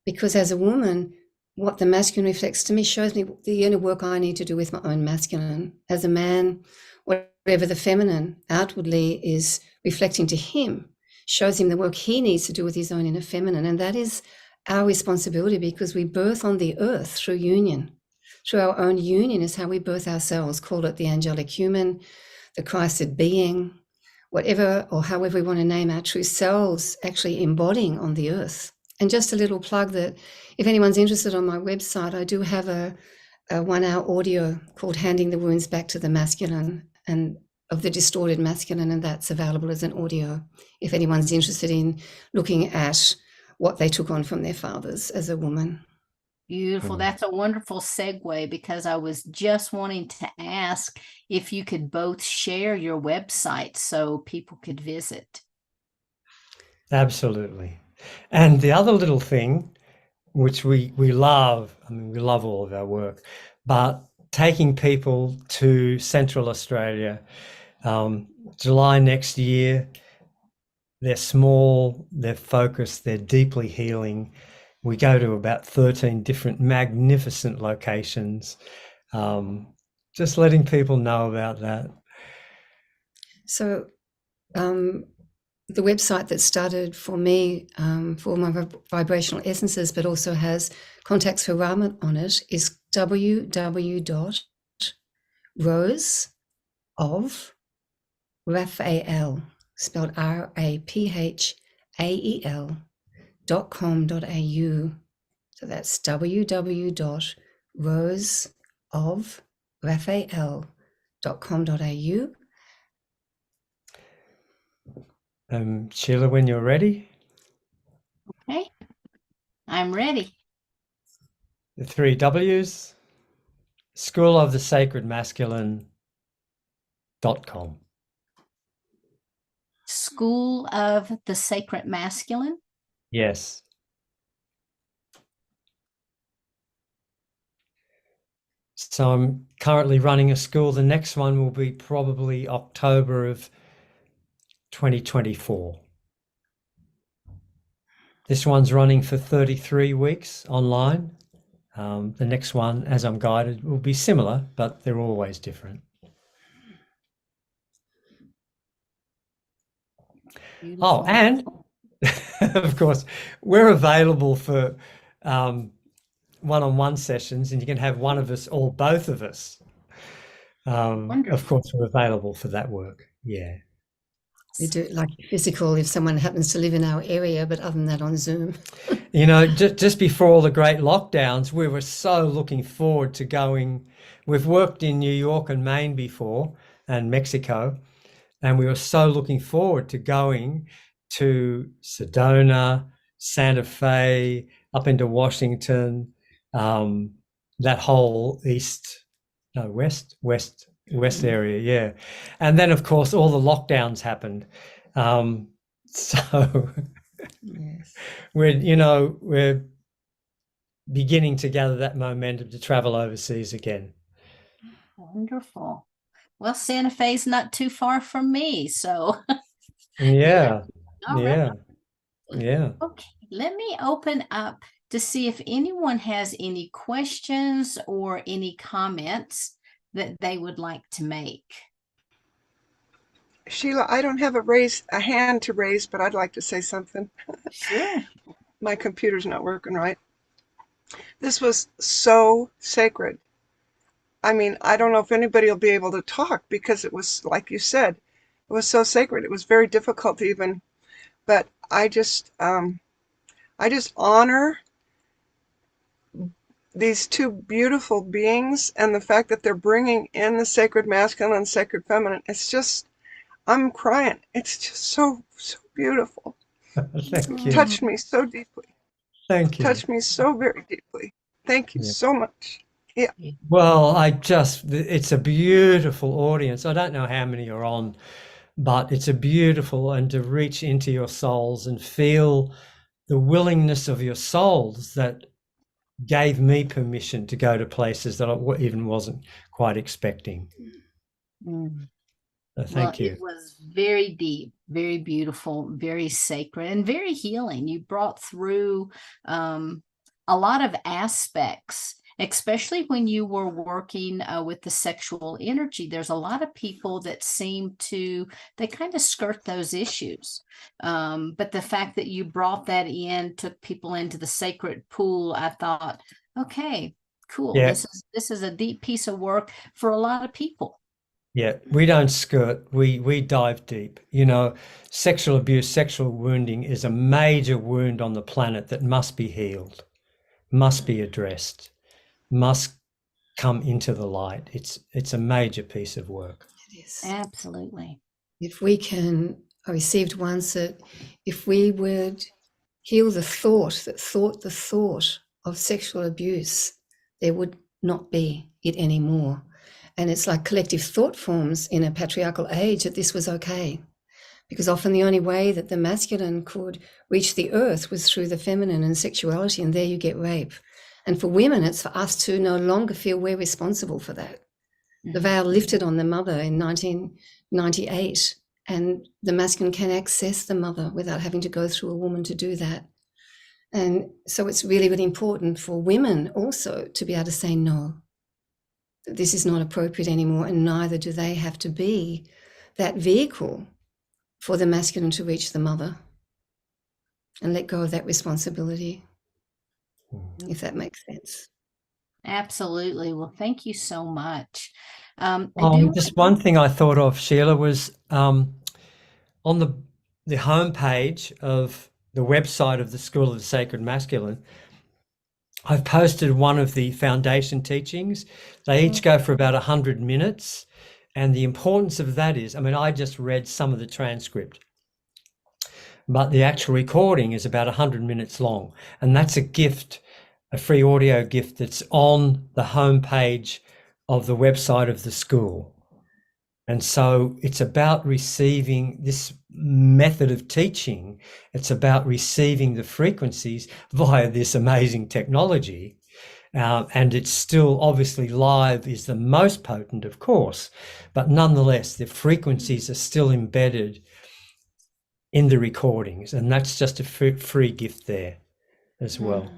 Because as a woman, what the masculine reflects to me shows me the inner work I need to do with my own masculine. As a man, whatever the feminine outwardly is reflecting to him shows him the work he needs to do with his own inner feminine. And that is our responsibility, because we birth on the earth through union. Through our own union is how we birth ourselves. Call it the angelic human, the Christed being, whatever or however we want to name our true selves actually embodying on the earth. And just a little plug that if anyone's interested, on my website, I do have a 1-hour audio called Handing the Wounds Back to the Masculine, and of the distorted masculine, and that's available as an audio if anyone's interested in looking at what they took on from their fathers as a woman. Beautiful. That's a wonderful segue, because I was just wanting to ask if you could both share your website so people could visit. Absolutely. And the other little thing, which we love, I mean, we love all of our work, but taking people to Central Australia, July next year, they're small, they're focused, they're deeply healing. We go to about 13 different magnificent locations. Just letting people know about that. So the website that started for me for my vibrational essences, but also has contacts for Rama on it, is www.roseofraphael, spelled RAPHAEL.com.au. So that's www.roseofraphael.com.au. Sheila, when you're ready. Okay, I'm ready. The 3 W's, School of the Sacred Masculine.com. School of the Sacred Masculine. Yes. So I'm currently running a school. The next one will be probably October of 2024. This one's running for 33 weeks online. The next one, as I'm guided, will be similar, but they're always different. Beautiful. Oh, and of course, we're available for one-on-one sessions, and you can have one of us or both of us. Of course, we're available for that work. Yeah. We do it like physical if someone happens to live in our area, but other than that, on Zoom. You know, just before all the great lockdowns, we were so looking forward to going. We've worked in New York and Maine before, and Mexico, and we were so looking forward to going to Sedona, Santa Fe, up into Washington, that whole west area, yeah. And then, of course, all the lockdowns happened. So Yes. we're beginning to gather that momentum to travel overseas again. Wonderful. Well, Santa Fe's not too far from me, so Yeah. All Yeah. right. Yeah. Okay, let me open up to see if anyone has any questions or any comments that they would like to make. Sheila, I don't have a hand to raise, but I'd like to say something. Sure. My computer's not working right. This was so sacred. I mean, I don't know if anybody will be able to talk, because it was, like you said, it was so sacred. It was very difficult to even, but I just honor these two beautiful beings, and the fact that they're bringing in the sacred masculine and sacred feminine. It's just, I'm crying. It's just so beautiful. Thank you. Touched me so deeply. Thank you. Touched me so very deeply. Thank you so much. Yeah. Well, it's a beautiful audience. I don't know how many are on, but it's a beautiful, and to reach into your souls and feel the willingness of your souls that gave me permission to go to places that I even wasn't quite expecting. So thank you. It was very deep, very beautiful, very sacred, and very healing. You brought through a lot of aspects especially when you were working with the sexual energy. There's a lot of people that they kind of skirt those issues. But the fact that you brought that in, took people into the sacred pool, I thought, okay, cool. Yeah. This is a deep piece of work for a lot of people. Yeah, we don't skirt, we dive deep. You know, sexual abuse, sexual wounding is a major wound on the planet that must be healed, must be addressed, must come into the light. It's a major piece of work. It is. Absolutely. If we can, I received once that if we would heal the thought the thought of sexual abuse, there would not be it anymore. And it's like collective thought forms in a patriarchal age that this was okay. Because often the only way that the masculine could reach the earth was through the feminine and sexuality, and there you get rape. And for women, it's for us to no longer feel we're responsible for that. The veil lifted on the mother in 1998, and the masculine can access the mother without having to go through a woman to do that. And so it's really, really important for women also to be able to say no. This is not appropriate anymore, and neither do they have to be that vehicle for the masculine to reach the mother, and let go of that responsibility, if that makes sense. Absolutely. Well, thank you so much. Just one thing I thought of, Sheila, was on the homepage of the website of the School of the Sacred Masculine, I've posted one of the foundation teachings. They each go for about 100 minutes. And the importance of that is, I mean, I just read some of the transcript, but the actual recording is about 100 minutes long. And that's a gift, a free audio gift that's on the homepage of the website of the school. And so it's about receiving this method of teaching. It's about receiving the frequencies via this amazing technology. And it's still obviously live is the most potent, of course, but nonetheless, the frequencies are still embedded in the recordings. And that's just a free gift there as well.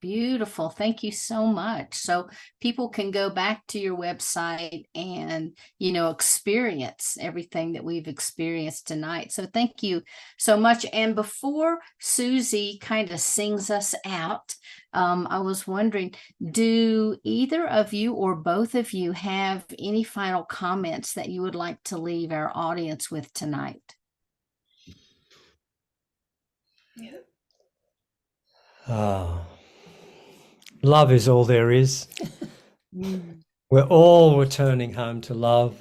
Beautiful. Thank you so much. So people can go back to your website and, experience everything that we've experienced tonight. So thank you so much. And before Susie kind of sings us out, I was wondering, do either of you or both of you have any final comments that you would like to leave our audience with tonight? Love is all there is. We're all returning home to love.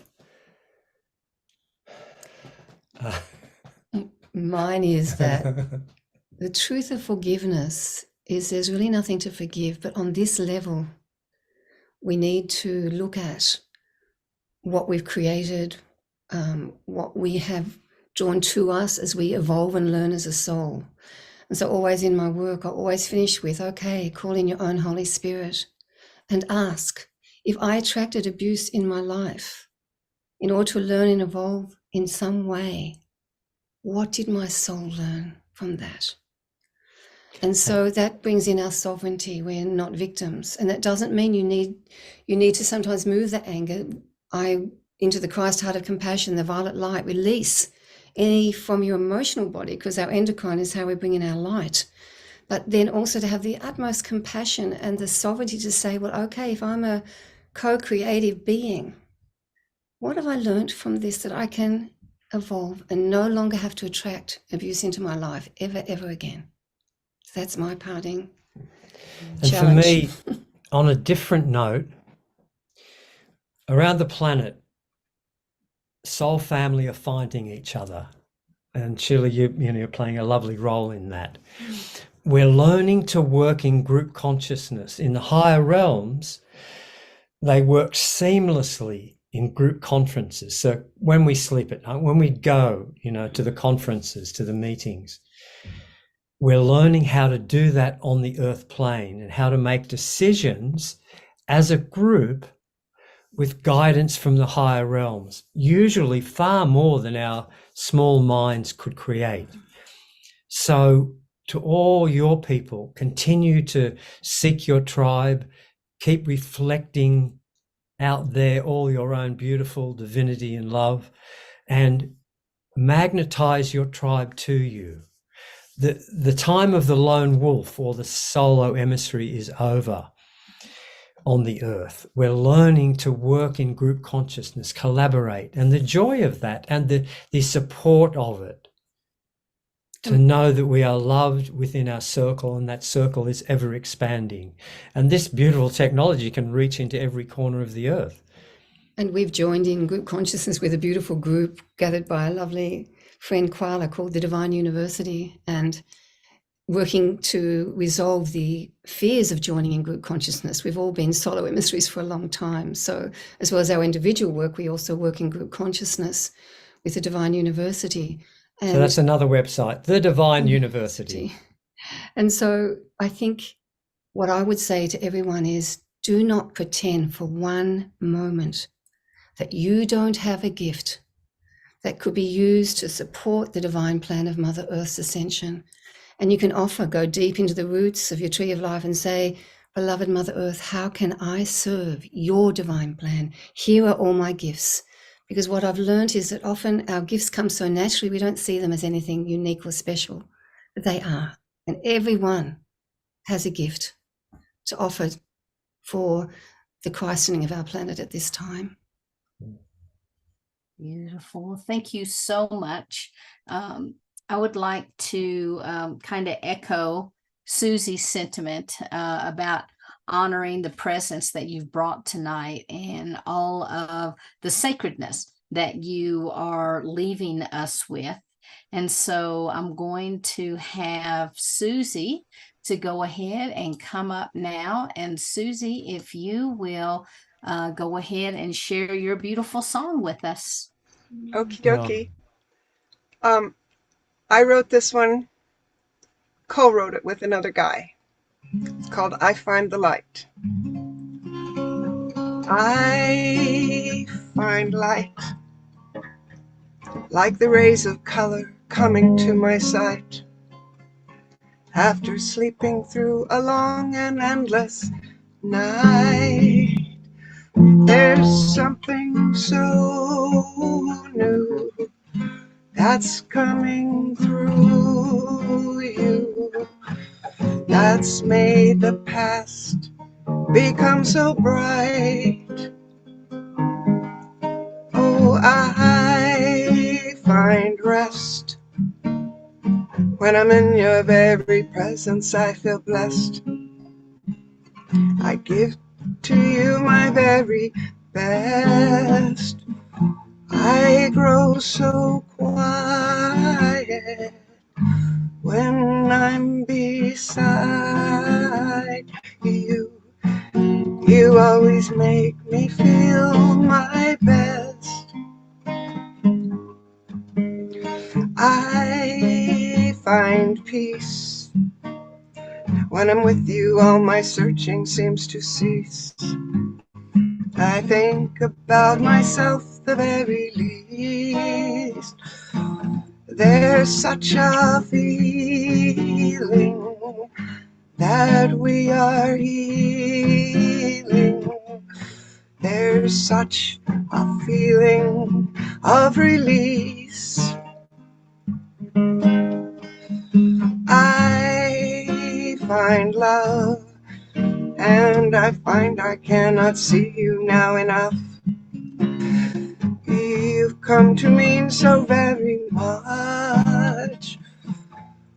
Mine is that the truth of forgiveness is there's really nothing to forgive, but on this level, we need to look at what we've created, what we have drawn to us as we evolve and learn as a soul. And so always in my work, I always finish with, okay, call in your own Holy Spirit and ask, if I attracted abuse in my life in order to learn and evolve in some way, what did my soul learn from that? And so that brings in our sovereignty. We're not victims. And that doesn't mean you need to sometimes move the anger into the Christ heart of compassion, the violet light, release any from your emotional body, because our endocrine is how we bring in our light. But then also to have the utmost compassion and the sovereignty to say, well, okay, if I'm a co-creative being, what have I learned from this that I can evolve and no longer have to attract abuse into my life ever again? So that's my parting challenge. And for me, on a different note, around the planet, soul family are finding each other. And Sheila, you're playing a lovely role in that. We're learning to work in group consciousness. In the higher realms, they work seamlessly in group conferences. So when we sleep at night, when we go, to the conferences, to the meetings, we're learning how to do that on the earth plane and how to make decisions as a group with guidance from the higher realms, usually far more than our small minds could create. So to all your people, continue to seek your tribe, keep reflecting out there all your own beautiful divinity and love, and magnetize your tribe to you. The time of the lone wolf or the solo emissary is over on the earth. We're learning to work in group consciousness, collaborate, and the joy of that and the support of it, to know that we are loved within our circle, and that circle is ever expanding. And this beautiful technology can reach into every corner of the earth. And we've joined in group consciousness with a beautiful group gathered by a lovely friend, Koala, called the Divine University, and working to resolve the fears of joining in group consciousness. We've all been solo emissaries for a long time. So as well as our individual work, we also work in group consciousness with the Divine University. And so that's another website, the Divine University. And so I think what I would say to everyone is, do not pretend for one moment that you don't have a gift that could be used to support the divine plan of Mother Earth's ascension. And you can go deep into the roots of your tree of life and say, beloved Mother Earth, how can I serve your divine plan? Here are all my gifts. Because what I've learned is that often our gifts come so naturally, we don't see them as anything unique or special, but they are. And everyone has a gift to offer for the christening of our planet at this time. Beautiful. Thank you so much. I would like to kind of echo Susie's sentiment about honoring the presence that you've brought tonight and all of the sacredness that you are leaving us with. And so I'm going to have Susie to go ahead and come up now. And Susie, if you will go ahead and share your beautiful song with us. Okie dokie. I wrote this one, co-wrote it with another guy. It's called I Find the Light. I find light, like the rays of color coming to my sight. After sleeping through a long and endless night, there's something so new that's coming through you, that's made the past become so bright. Oh, I find rest when I'm in your very presence. I feel blessed. I give to you my very best. I grow so quiet when I'm beside you. You always make me feel my best. I find peace when I'm with you. All my searching seems to cease. I think about myself the very least. There's such a feeling that we are healing. There's such a feeling of release. I find love, and I find I cannot see you now enough. You've come to mean so very much.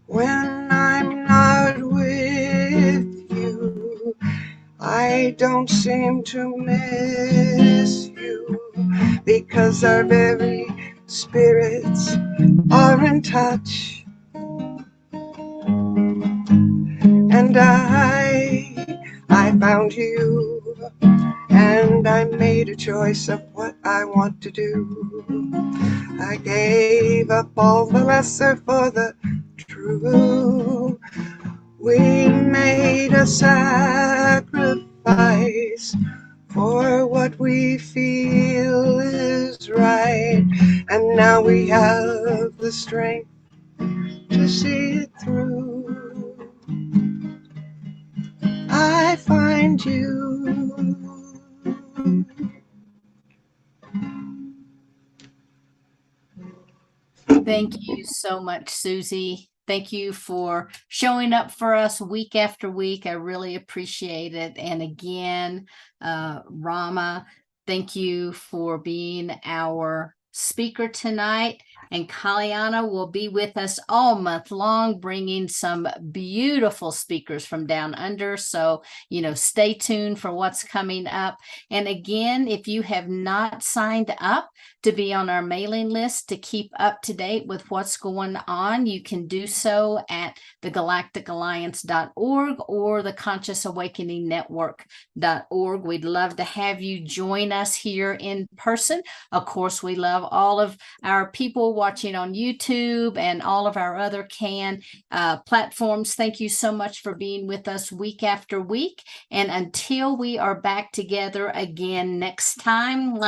When I'm not with you, I don't seem to miss you, because our very spirits are in touch. And I found you, and I made a choice of what I want to do. I gave up all the lesser for the true. We made a sacrifice for what we feel is right, and now we have the strength to see it through. I find you. Thank you so much, Susie. Thank you for showing up for us week after week. I really appreciate it. And again, Rama, thank you for being our speaker tonight. And Kalyana will be with us all month long, bringing some beautiful speakers from down under. So, stay tuned for what's coming up. And again, if you have not signed up to be on our mailing list to keep up to date with what's going on, you can do so at thegalacticalliance.org or the Conscious Awakening Network.org. We'd love to have you join us here in person. Of course, we love all of our people watching on YouTube and all of our other platforms. Thank you so much for being with us week after week. And until we are back together again next time,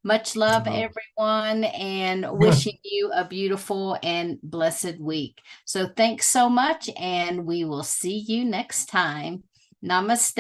much love, everyone, and wishing you a beautiful and blessed week. So thanks so much, and we will see you next time. Namaste.